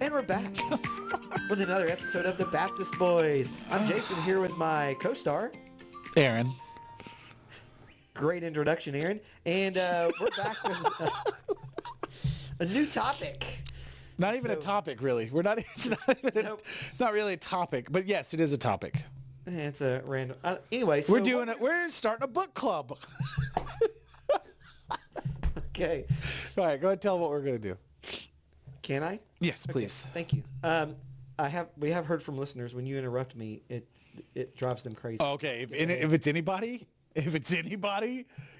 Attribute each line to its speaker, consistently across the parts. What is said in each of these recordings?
Speaker 1: And we're back with another episode of the Baptist Boys. I'm Jason here with my co-star,
Speaker 2: Aaron.
Speaker 1: Great introduction, Aaron. And we're back with a new topic.
Speaker 2: Not even a topic, really. We're not. It's not even.
Speaker 1: Nope.
Speaker 2: It's not really a topic, but yes, it is a topic.
Speaker 1: It's a random. Anyway, so
Speaker 2: We're doing it. We're starting a book club.
Speaker 1: Okay.
Speaker 2: All right, go ahead and tell them what we're going to do.
Speaker 1: Can I?
Speaker 2: Yes, please.
Speaker 1: Thank you. We have heard from listeners when you interrupt me, it drives them crazy.
Speaker 2: Okay, if it's anybody,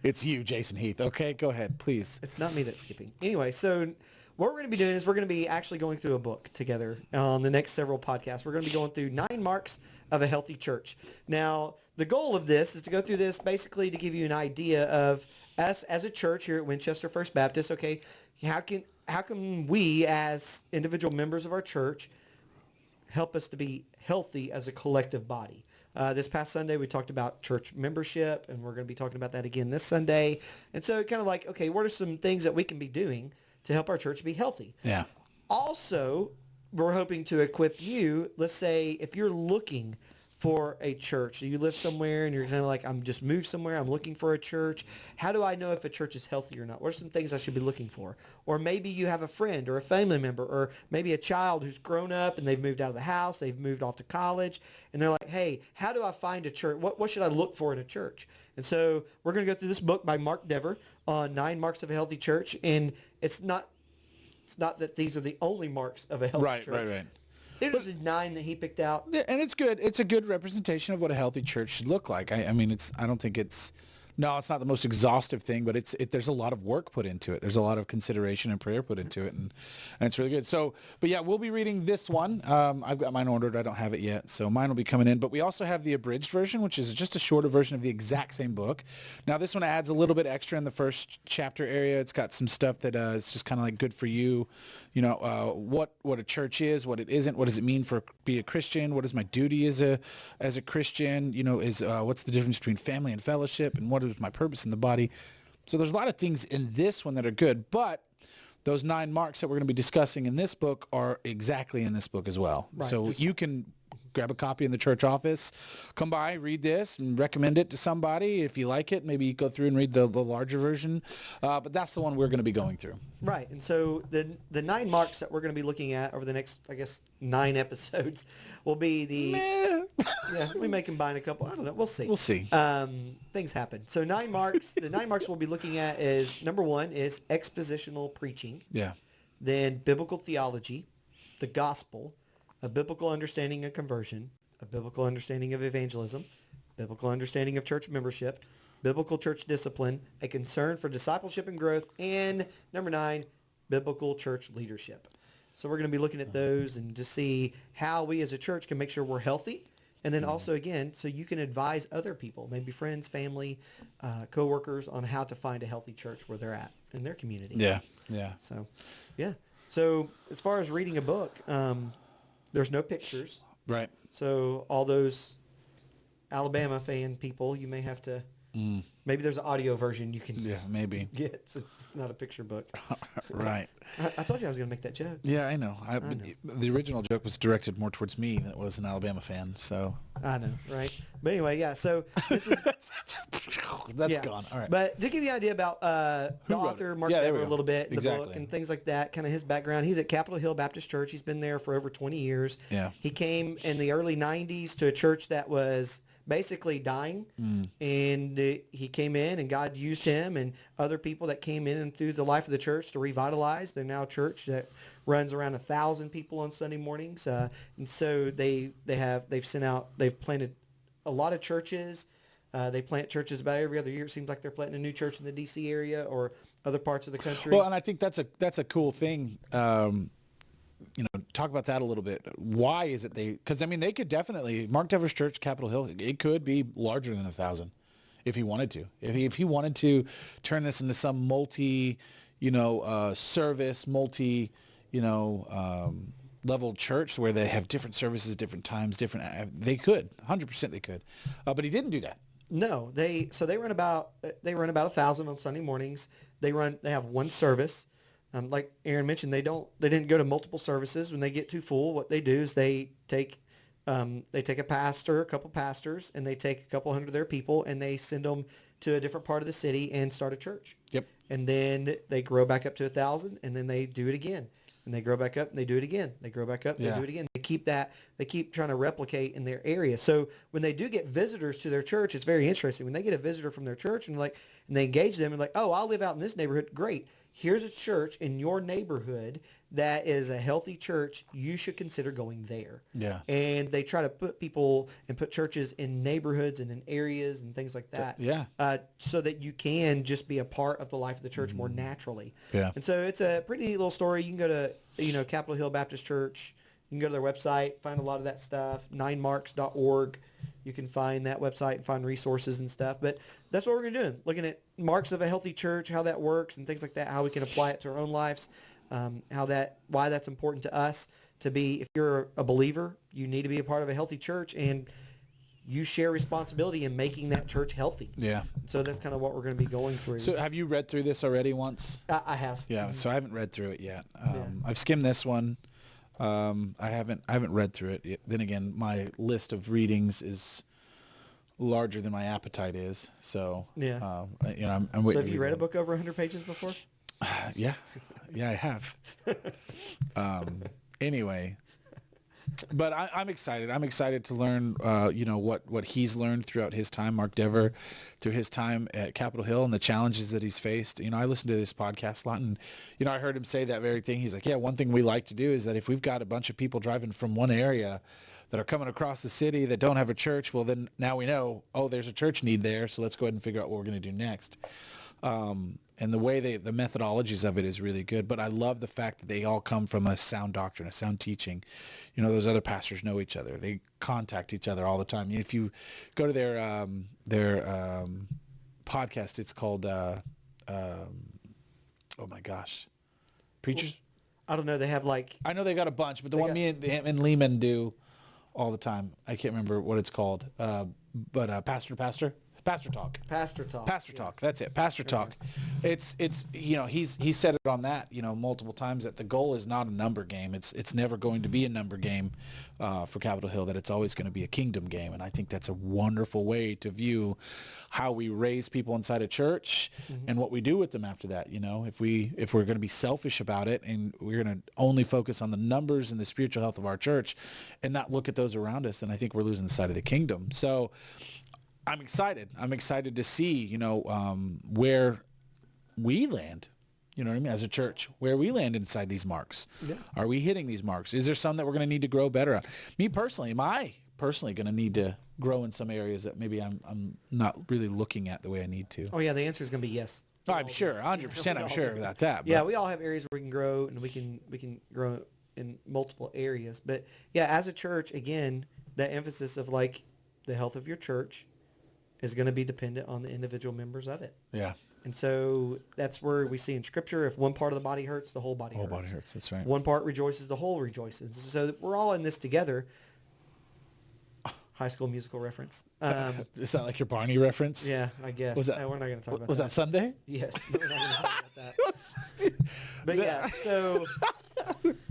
Speaker 2: it's you, Jason Heath. Okay, go ahead, please.
Speaker 1: It's not me that's skipping. Anyway, so what we're going to be doing is we're going to be actually going through a book together on the next several podcasts. We're going to be going through 9 marks of a healthy church. Now, the goal of this is to go through this basically to give you an idea of us as a church here at Winchester First Baptist. Okay, how can we as individual members of our church help us to be healthy as a collective body? This past Sunday, we talked about church membership, and we're going to be talking about that again this Sunday. And so kind of like, okay, what are some things that we can be doing to help our church be healthy?
Speaker 2: Yeah.
Speaker 1: Also, we're hoping to equip you. Let's say if you're looking for a church, you live somewhere and you're kind of like, I'm just moved somewhere, I'm looking for a church. How do I know if a church is healthy or not? What are some things I should be looking for? Or maybe you have a friend or a family member or maybe a child who's grown up and they've moved out of the house, they've moved off to college, and they're like, hey, how do I find a church? What should I look for in a church? And so we're going to go through this book by Mark Dever on 9 marks of a healthy church, and it's not that these are the only marks of a healthy church.
Speaker 2: Right.
Speaker 1: There's 9 that he picked out.
Speaker 2: Yeah, and it's good. It's a good representation of what a healthy church should look like. I mean, I don't think it's not the most exhaustive thing, but there's a lot of work put into it. There's a lot of consideration and prayer put into it, and it's really good. So, but yeah, we'll be reading this one. I've got mine ordered. I don't have it yet, so mine will be coming in. But we also have the abridged version, which is just a shorter version of the exact same book. Now, this one adds a little bit extra in the first chapter area. It's got some stuff that is just kind of like good for you. You know, what a church is, what it isn't, what does it mean for be a Christian, what is my duty as a Christian, you know, what's the difference between family and fellowship, and what is my purpose in the body. So there's a lot of things in this one that are good, but those 9 marks that we're going to be discussing in this book are exactly in this book as well. Right. So you can grab a copy in the church office, come by, read this, and recommend it to somebody. If you like it, maybe you go through and read the larger version. But that's the one we're going to be going through.
Speaker 1: Right. And so the 9 marks that we're going to be looking at over the next, I guess, 9 episodes will be yeah, we may combine a couple. I don't know. We'll see.
Speaker 2: We'll see.
Speaker 1: Things happen. So 9 marks. The 9 marks we'll be looking at is, number 1 is expositional preaching.
Speaker 2: Yeah.
Speaker 1: Then biblical theology, the gospel, a biblical understanding of conversion, a biblical understanding of evangelism, biblical understanding of church membership, biblical church discipline, a concern for discipleship and growth, and number 9, biblical church leadership. So we're going to be looking at those and to see how we as a church can make sure we're healthy. And then also, again, so you can advise other people, maybe friends, family, coworkers, on how to find a healthy church where they're at in their community.
Speaker 2: Yeah.
Speaker 1: So, yeah. So as far as reading a book, there's no pictures.
Speaker 2: Right.
Speaker 1: So all those Alabama fan people, you may have to, maybe there's an audio version you can
Speaker 2: maybe
Speaker 1: get. It's not a picture book.
Speaker 2: Right.
Speaker 1: I told you I was going to make that joke.
Speaker 2: Yeah, I know. I know. The original joke was directed more towards me than it was an Alabama fan, so.
Speaker 1: I know, right? But anyway, yeah, so this is...
Speaker 2: That's gone. All right.
Speaker 1: But to give you an idea about the author, Mark Dever, a little bit, the book and things like that, kind of his background. He's at Capitol Hill Baptist Church. He's been there for over 20 years.
Speaker 2: Yeah.
Speaker 1: He came in the early 90s to a church that was basically dying, and he came in, and God used him and other people that came in and through the life of the church to revitalize. They're now a church that runs around 1,000 people on Sunday mornings, and so they've planted a lot of churches. They plant churches about every other year. It seems like they're planting a new church in the D.C. area or other parts of the country.
Speaker 2: Well, and I think that's a cool thing. Talk about that a little bit. Why is it because I mean, they could definitely, Mark Dever's church, Capitol Hill, it could be larger than 1,000 if he wanted to. If he wanted to turn this into some multi, service, multi, level church where they have different services, different times, they could, 100% they could. But he didn't do that.
Speaker 1: No, they run about 1,000 on Sunday mornings. They have one service. Like Aaron mentioned, they didn't go to multiple services. When they get too full, what they do is they take a pastor, a couple pastors, and they take a couple hundred of their people and they send them to a different part of the city and start a church.
Speaker 2: Yep.
Speaker 1: And then they grow back up to 1,000, and then they do it again. And they grow back up and they do it again. They grow back up, and they do it again. They keep trying to replicate in their area. So when they do get visitors to their church, it's very interesting. When they get a visitor from their church and they engage them and like, oh, I live out in this neighborhood. Great. Here's a church in your neighborhood that is a healthy church. You should consider going there.
Speaker 2: Yeah.
Speaker 1: And they try to put people and put churches in neighborhoods and in areas and things like that.
Speaker 2: Yeah.
Speaker 1: So that you can just be a part of the life of the church more naturally.
Speaker 2: Yeah.
Speaker 1: And so it's a pretty neat little story. You can go to, Capitol Hill Baptist Church. You can go to their website, find a lot of that stuff, 9marks.org. You can find that website and find resources and stuff. But that's what we're going to do, looking at marks of a healthy church, how that works and things like that, how we can apply it to our own lives, why that's important to us to be. If you're a believer, you need to be a part of a healthy church, and you share responsibility in making that church healthy.
Speaker 2: Yeah.
Speaker 1: So that's kind of what we're going to be going through.
Speaker 2: So have you read through this already once?
Speaker 1: I have.
Speaker 2: Yeah. So I haven't read through it yet. I've skimmed this one. I haven't read through it yet. Then again, my list of readings is larger than my appetite is. So
Speaker 1: yeah.
Speaker 2: I'm waiting.
Speaker 1: So have you read a book over 100 pages before?
Speaker 2: Yeah, I have. Anyway, but I'm excited. I'm excited to learn, what he's learned throughout his time, Mark Dever, through his time at Capitol Hill and the challenges that he's faced. I listen to this podcast a lot, and, I heard him say that very thing. He's like, yeah, one thing we like to do is that if we've got a bunch of people driving from one area that are coming across the city that don't have a church, well, then now we know, oh, there's a church need there, so let's go ahead and figure out what we're going to do next. And the way the methodologies of it is really good. But I love the fact that they all come from a sound doctrine, a sound teaching. Those other pastors know each other. They contact each other all the time. If you go to their podcast, it's called, oh my gosh, Preachers.
Speaker 1: I don't know. They have
Speaker 2: I know they got a bunch, but the one me and Lehman do all the time, I can't remember what it's called. But Pastor Talk.
Speaker 1: Pastor Talk.
Speaker 2: Pastor Talk. That's it. Pastor Talk. It's he's said it on that multiple times that the goal is not a number game. It's never going to be a number game for Capitol Hill. That it's always going to be a kingdom game. And I think that's a wonderful way to view how we raise people inside a church and what we do with them after that. If we're going to be selfish about it and we're going to only focus on the numbers and the spiritual health of our church and not look at those around us, then I think we're losing sight of the kingdom. So I'm excited. I'm excited to see, where we land, as a church, where we land inside these marks. Yeah. Are we hitting these marks? Is there some that we're going to need to grow better on? Me personally, am I personally going to need to grow in some areas that maybe I'm not really looking at the way I need to?
Speaker 1: Oh, yeah, the answer is going to be yes.
Speaker 2: Oh, I'm sure, 100% I'm sure about that. But
Speaker 1: yeah, we all have areas where we can grow, and we can grow in multiple areas. But, yeah, as a church, again, that emphasis of, the health of your church is going to be dependent on the individual members of it.
Speaker 2: Yeah.
Speaker 1: And so that's where we see in Scripture, if one part of the body hurts, the whole body hurts.
Speaker 2: The whole body hurts, that's right.
Speaker 1: One part rejoices, the whole rejoices. So we're all in this together. High School Musical reference.
Speaker 2: Is that like your Barney reference?
Speaker 1: Yeah, I guess.
Speaker 2: Was that,
Speaker 1: we're not going to talk about that.
Speaker 2: Was that Sunday?
Speaker 1: Yes, we're not going to talk about that. But yeah, so...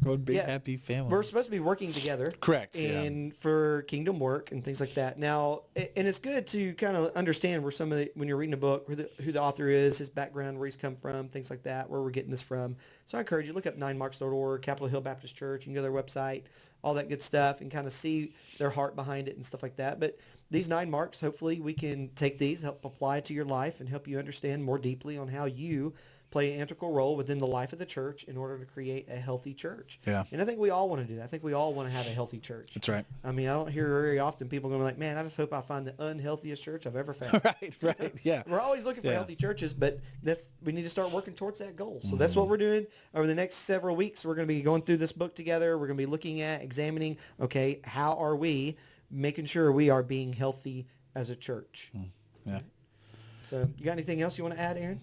Speaker 2: One big happy family.
Speaker 1: We're supposed to be working together.
Speaker 2: Correct.
Speaker 1: And for kingdom work and things like that. Now, and it's good to kind of understand where when you're reading a book, who the author is, his background, where he's come from, things like that, where we're getting this from. So I encourage you, look up 9marks.org, Capitol Hill Baptist Church. You can go to their website, all that good stuff, and kind of see their heart behind it and stuff like that. But these 9 marks, hopefully we can take these, help apply it to your life, and help you understand more deeply on how you play an integral role within the life of the church in order to create a healthy church.
Speaker 2: Yeah.
Speaker 1: And I think we all want to do that. I think we all want to have a healthy church.
Speaker 2: That's right.
Speaker 1: I mean, I don't hear very often people going like, man, I just hope I find the unhealthiest church I've ever found.
Speaker 2: Right, yeah.
Speaker 1: We're always looking for healthy churches, but we need to start working towards that goal. So that's what we're doing over the next several weeks. We're going to be going through this book together. We're going to be looking at, examining, okay, how are we making sure we are being healthy as a church?
Speaker 2: Yeah.
Speaker 1: So you got anything else you want to add, Aaron?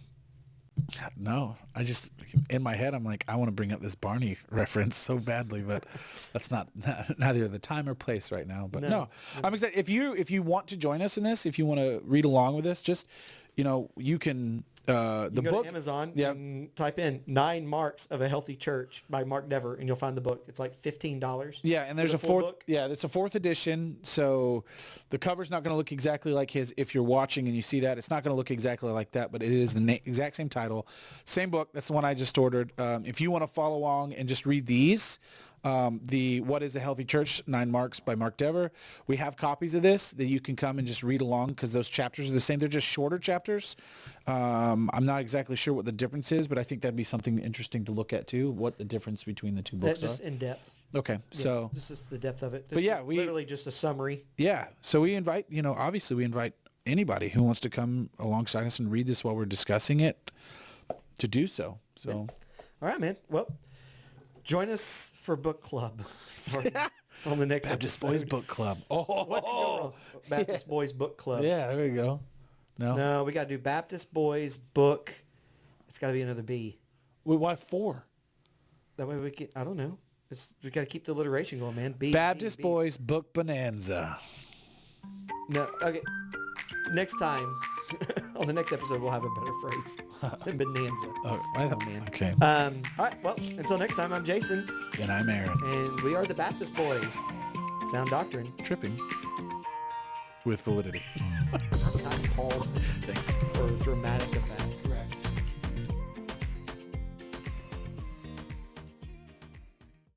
Speaker 2: No, I just, in my head, I'm like, I want to bring up this Barney reference so badly, but that's neither the time or place right now. But no, I'm excited. If you want to join us in this, if you want to read along with us, just, you can The
Speaker 1: You can go
Speaker 2: book,
Speaker 1: to Amazon
Speaker 2: yeah.
Speaker 1: and type in 9 Marks of a Healthy Church by Mark Dever, and you'll find the book. It's like $15.
Speaker 2: Yeah, and there's
Speaker 1: for
Speaker 2: a
Speaker 1: the full
Speaker 2: fourth.
Speaker 1: book.
Speaker 2: Yeah, it's a fourth edition. So the cover's not going to look exactly like his. If you're watching and you see that, it's not going to look exactly like that, but it is the exact same title, same book. That's the one I just ordered. If you want to follow along and just read these, the What is a Healthy Church, 9 Marks by Mark Dever. We have copies of this that you can come and just read along because those chapters are the same. They're just shorter chapters. I'm not exactly sure what the difference is, but I think that'd be something interesting to look at too, what the difference between the two books
Speaker 1: That's just
Speaker 2: are.
Speaker 1: in depth.
Speaker 2: Okay,
Speaker 1: Yeah,
Speaker 2: so...
Speaker 1: this is the depth of it.
Speaker 2: But yeah, we
Speaker 1: literally just a summary.
Speaker 2: Yeah, so we invite, obviously we invite anybody who wants to come alongside us and read this while we're discussing it to do so. So,
Speaker 1: All right, man. Well, join us for book club. Sorry. On the next
Speaker 2: Baptist
Speaker 1: episode.
Speaker 2: Boys Book Club.
Speaker 1: What could go
Speaker 2: Oh,
Speaker 1: wrong? Baptist Boys Book Club.
Speaker 2: yeah, there we go.
Speaker 1: No, we got to do Baptist Boys Book. It's got to be another B.
Speaker 2: Wait, why 4?
Speaker 1: That way we can, I don't know. We got to keep the alliteration going, man. B.
Speaker 2: Baptist
Speaker 1: B.
Speaker 2: Boys Book Bonanza.
Speaker 1: No, okay. Next time, on the next episode, we'll have a better phrase than bonanza.
Speaker 2: Oh,
Speaker 1: Man.
Speaker 2: Okay.
Speaker 1: All right, well, until next time, I'm Jason,
Speaker 2: And I'm Aaron.
Speaker 1: and we are the Baptist Boys. Sound doctrine.
Speaker 2: Tripping with validity.
Speaker 1: Not Paul. Thanks for dramatic effect.